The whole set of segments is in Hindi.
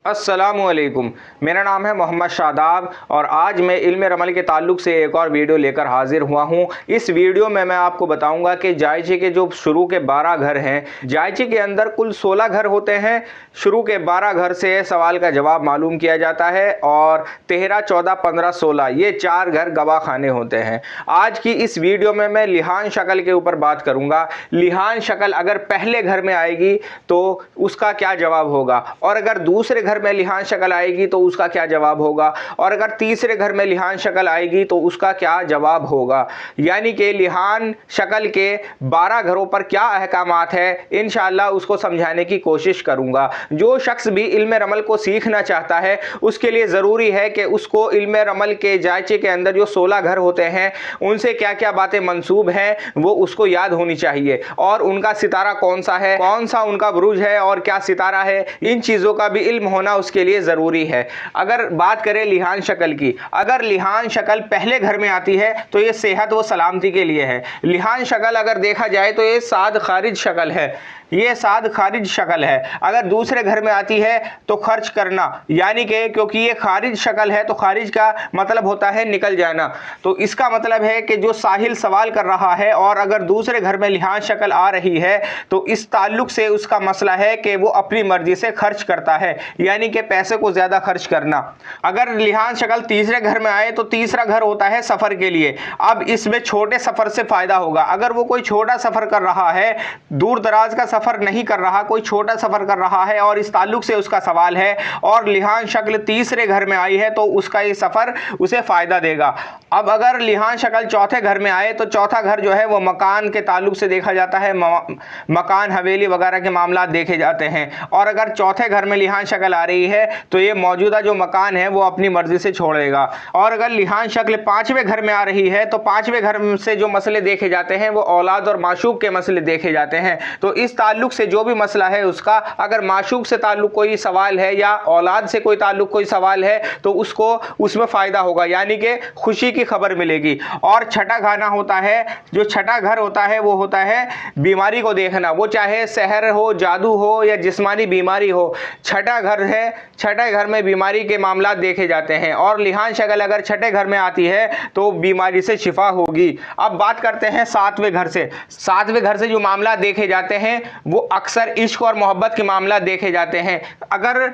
अस्सलामुअलैकुम। मेरा नाम है मोहम्मद शादाब और आज मैं इल्म रमल के ताल्लुक़ से एक और वीडियो लेकर हाजिर हुआ हूँ। इस वीडियो में मैं आपको बताऊँगा कि जायचे के जो शुरू के 12 घर हैं, जायचे के अंदर कुल 16 घर होते हैं। शुरू के 12 घर से सवाल का जवाब मालूम किया जाता है और 13, 14, 15, 16 ये 4 घर गवाह खाने होते हैं। आज की इस वीडियो में मैं लिहान शक्ल के ऊपर बात करूँगा। लिहान शक्ल अगर पहले घर में आएगी तो उसका क्या जवाब होगा, और अगर दूसरे घर में लिहान शक्ल आएगी तो उसका क्या जवाब होगा, और अगर तीसरे घर में लिहान शक्ल आएगी तो उसका क्या जवाब होगा। यानी कि लिहान शक्ल के 12 घरों पर क्या अहकामात है, इंशाअल्लाह उसको समझाने की कोशिश करूंगा। जो शख्स भी इल्म रमल को सीखना चाहता है उसके लिए ज़रूरी है कि उसको इल्म रमल के जायचे के अंदर जो 16 घर होते हैं उनसे क्या क्या बातें मंसूब हैं वो उसको याद होनी चाहिए, और उनका सितारा कौन सा है, कौन सा उनका बुरुज है और क्या सितारा है, इन चीज़ों का भी इल्म होना उसके लिए ज़रूरी है। अगर बात करें लिहान शक्ल की, अगर लिहान शक्ल पहले घर में आती है तो ये सेहत व सलामती के लिए है। लिहान शक्ल अगर देखा जाए तो ये साद खारिज शक्ल है, ये साद खारिज शक्ल है। अगर दूसरे घर में आती है तो खर्च करना, यानी कि क्योंकि ये खारिज शक्ल है तो खारिज का मतलब होता है निकल जाना, तो इसका मतलब है कि जो साहिल सवाल कर रहा है और अगर दूसरे घर में लिहान शक्ल आ रही है तो इस ताल्लुक से उसका मसला है कि वो अपनी मर्जी से खर्च करता है, यानी कि पैसे को ज़्यादा खर्च करना। अगर लिहान शक्ल तीसरे घर में आए तो तीसरा घर होता है सफ़र के लिए। अब इसमें छोटे सफ़र से फ़ायदा होगा। अगर वो कोई छोटा सफ़र कर रहा है, दूर दराज का सफ़र नहीं कर रहा, कोई छोटा सफ़र कर रहा है और इस ताल्लुक से उसका सवाल है और लिहान शक्ल तीसरे घर में आई है तो उसका ये सफ़र उसे फ़ायदा देगा। अब अगर लिहान शक्ल चौथे घर में आए तो चौथा घर जो है वो मकान के ताल्लुक से देखा जाता है, मकान हवेली वगैरह के मामला देखे जाते हैं। और अगर चौथे घर में लिहान शक्ल आ रही है तो ये मौजूदा जो मकान है वो अपनी मर्जी से छोड़ेगा। और अगर लिहान शक्ल पाँचवें घर में आ रही है तो पाँचवें घर से जो मसले देखे जाते हैं वो औलाद और माशूक के मसले देखे जाते हैं। तो इस ताल्लुक से जो भी मसला है उसका, अगर माशूक से ताल्लुक कोई सवाल है या औलाद से कोई ताल्लुक कोई सवाल है तो उसको उसमें फ़ायदा होगा, यानी कि खुशी की खबर मिलेगी। और छठा खाना होता है, जो छठा घर होता है वो होता है बीमारी को देखना, वो चाहे सहर हो, जादू हो या जिस्मानी बीमारी हो, छठा घर है, छठे घर में बीमारी के मामला देखे जाते हैं। और लिहान शक्ल अगर छठे घर में आती है तो बीमारी से शिफा होगी। अब बात करते हैं सातवें घर से। सातवें घर से जो मामला देखे जाते हैं वो अक्सर इश्क और मोहब्बत के मामला देखे जाते हैं। अगर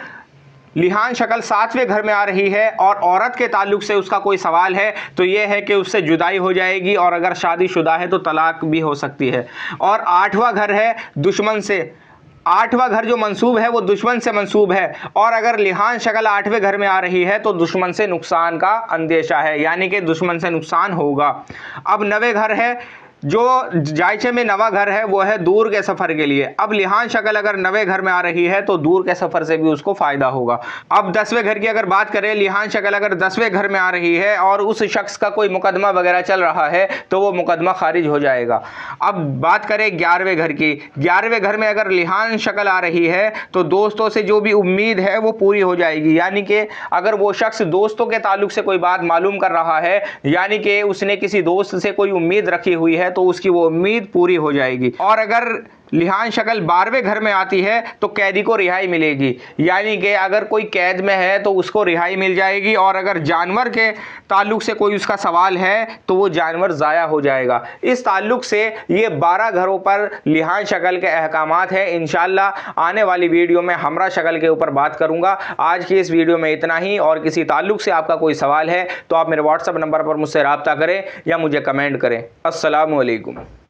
लिहान शक्ल सातवें घर में आ रही है और औरत के ताल्लुक से उसका कोई सवाल है तो यह है कि उससे जुदाई हो जाएगी, और अगर शादीशुदा है तो तलाक भी हो सकती है। और आठवां घर है दुश्मन से, आठवां घर जो मंसूब है वो दुश्मन से मंसूब है, और अगर लिहान शक्ल आठवें घर में आ रही है तो दुश्मन से नुकसान का अंदेशा है, यानी कि दुश्मन से नुकसान होगा। अब नवे घर है, जो जायचे में नवा घर है वो है दूर के सफ़र के लिए। अब लिहान शक्ल अगर नवे घर में आ रही है तो दूर के सफ़र से भी उसको फ़ायदा होगा। अब 10वें घर की अगर बात करें, लिहान शक्ल अगर 10वें घर में आ रही है और उस शख्स का कोई मुकदमा वगैरह चल रहा है तो वो मुकदमा खारिज हो जाएगा। अब बात करें 11वें घर की, 11वें घर में अगर लिहान शक्ल आ रही है तो दोस्तों से जो भी उम्मीद है वो पूरी हो जाएगी, यानी कि अगर वो शख्स दोस्तों के ताल्लुक से कोई बात मालूम कर रहा है, यानी कि उसने किसी दोस्त से कोई उम्मीद रखी हुई है तो उसकी वो उम्मीद पूरी हो जाएगी। और अगर लिहान शक्ल 12वें घर में आती है तो कैदी को रिहाई मिलेगी, यानी कि अगर कोई कैद में है तो उसको रिहाई मिल जाएगी। और अगर जानवर के ताल्लुक से कोई उसका सवाल है तो वो जानवर ज़ाया हो जाएगा। इस ताल्लुक से ये 12 घरों पर लिहान शक्ल के अहकामात हैं। इंशाअल्लाह आने वाली वीडियो में हमरा शक्ल के ऊपर बात करूँगा। आज की इस वीडियो में इतना ही, और किसी ताल्लुक से आपका कोई सवाल है तो आप मेरे व्हाट्सएप नंबर पर मुझसे रब्ता करें या मुझे कमेंट करें। अस्सलामु अलैकुम।